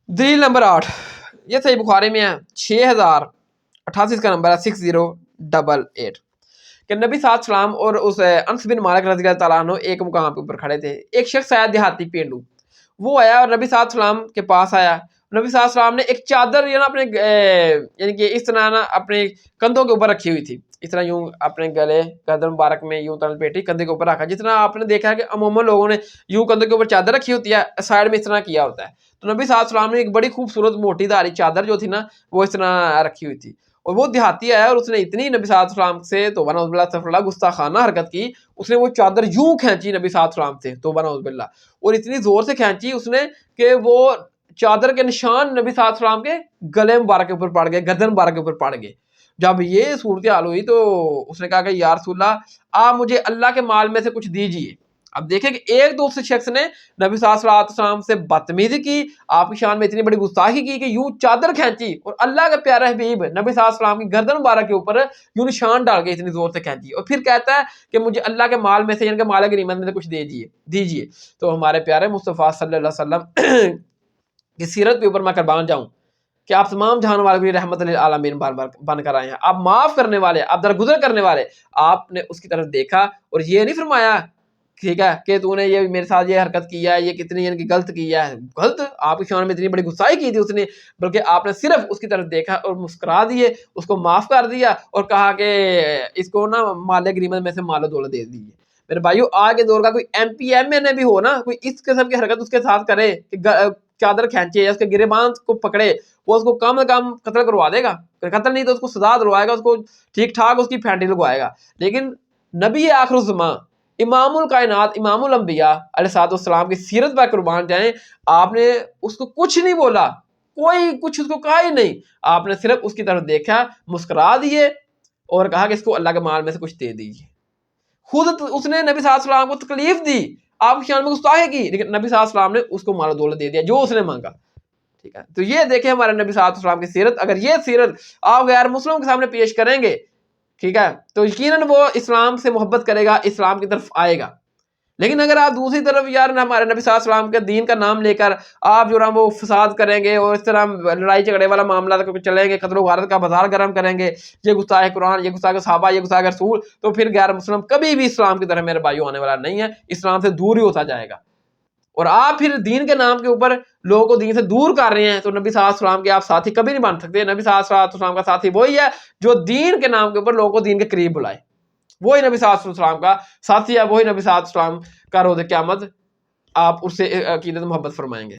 दलील नंबर 8, ये सही बुखारी में है, 6088 इसका नंबर है, 6088, कि नबी साहब सलाम और उस अनस बिन मालिक रज़ी अल्लाह तआला अन्हु एक मुकाम के ऊपर खड़े थे। एक शख्स आया देहाती पेंडू, वो आया और नबी साहब सलाम के पास आया। नबी साहब सलाम ने एक चादर ये ना अपने यानी कि इस तरह ना अपने कंधों के ऊपर रखी हुई थी, इस तरह यूं अपने गले गर्दन मुबारक में यूं तलपेटी कंधे के ऊपर रखा, जितना आपने देखा है कि अमूमन लोगों ने यूं कंधों के ऊपर चादर रखी होती है, साइड में इस तरह किया होता है। तो नबी साहब सलाम ने एक बड़ी खूबसूरत मोटी धारी चादर जो थी ना वो इस तरह रखी हुई थी, और वो देहाती आया और उसने इतनी नबी साहब सलाम से तौबा नऊज़ुबिल्लाह अस्तगफिरुल्लाह गुस्ताखाना हरकत की, उसने वो चादर यूं खींची नबी साहब सलाम से, तौबा नऊज़ुबिल्लाह, और इतनी जोर से खींची उसने कि वो चादर के निशान नबी साहब सलाम के गले मुबारक के ऊपर पड़ गए, गर्दन मुबारक के ऊपर पड़ गए। जब ये सूरत हाल हुई तो उसने कहा कि या रसूलल्लाह आप मुझे अल्लाह के माल में से कुछ दीजिए। अब देखें कि एक दूसरे शख्स ने नबी सल्लल्लाहु से बदतमीजी की, आपकी शान में इतनी बड़ी गुस्ताखी की कि यूं चादर खींची, और अल्लाह के प्यारे हबीब नबी सल्लल्लाहु की गर्दन मुबारक के ऊपर यूं निशान डाल के इतनी जोर से खींची, और फिर कहता है कि मुझे अल्लाह के माल में से यानी कि माल गनीमत में से कुछ दीजिए। तो हमारे प्यारे मुस्तफ़ा सल्लल्लाहु अलैहि वसल्लम की सीरत के ऊपर मैं कुर्बान जाऊं कि आप तमाम जहान वालों के लिए रहमत लिल आलमीन बन कर आए हैं, आप माफ करने वाले, आप दरगुजर करने वाले। आपने उसकी तरफ देखा और ये नहीं फरमाया ठीक है कि तूने ये मेरे साथ ये हरकत किया है, ये कितनी यानी कि गलत किया है, गलत आपकी शान में इतनी बड़ी गुस्साई की थी उसने, बल्कि आपने सिर्फ उसकी तरफ देखा और मुस्कुरा दिए, उसको माफ कर दिया और कहा कि इसको ना माल गनीमत में से मालो दौलत दे दीजिए। मेरे भाइयों आज के दौर का कोई MP MA भी हो ना, कोई इस किस्म की हरकत उसके साथ करे कि चादर खींचे या उसके गिरेबान को पकड़े, वो उसको कम से कम कत्ल करवा देगा, कत्ल नहीं तो उसको सजा दिलवाएगा, उसको ठीक ठाक उसकी फैंटी लगवाएगा। लेकिन नबी आखिरुज़्ज़मां इमामुल कायनात इमामुल अंबिया अलैहिस्सलाम की सीरत पर कुर्बान जाएं, आपने उसको कुछ नहीं बोला, कोई कुछ उसको कहा ही नहीं, आपने सिर्फ उसकी तरफ देखा, मुस्कुरा दिए और कहा कि इसको अल्लाह के माल में से कुछ दे दीजिए। खुद उसने नबी सल्लल्लाहु को तकलीफ दी, आपकी शान में गुस्ताखी की, लेकिन नबी सल्लल्लाहु ने उसको माल दौलत दे दिया जो उसने मांगा। ठीक है, तो ये देखें हमारे नबी सल्लल्लाहु की सीरत। अगर ये सीरत आप गैर मुस्लिमों के सामने पेश करेंगे, ठीक है, तो यकीनन वो इस्लाम से मोहब्बत करेगा, इस्लाम की तरफ आएगा। लेकिन अगर आप दूसरी तरफ यार हमारे नबी सल्लल्लाहु के दीन का नाम लेकर आप जो है वो फसाद करेंगे और इस तरह लड़ाई झगड़े वाला मामला चलेंगे, कत्ल गारत का बाजार गर्म करेंगे, ये गुस्ताखे कुरान, ये गुस्ताखे सहाबा, ये गुस्ताखे रसूल, तो फिर गैर मुस्लिम कभी भी इस्लाम की तरफ मेरे भाइयों आने वाला नहीं है, इस्लाम से दूर ही होता जाएगा। और आप फिर दीन के नाम के ऊपर लोगों को दीन से दूर कर रहे हैं, तो नबी सल्लल्लाहु के आप साथी कभी नहीं बन सकते। नबी सल्लल्लाहु का साथी वही है जो दीन के नाम के ऊपर लोगों को दीन के करीब बुलाए, वही नबी सल्लल्लाहु का साथी है, वही नबी सल्लल्लाहु का रोज़ क़यामत आप उससे अकीदत मोहब्बत फरमाएंगे।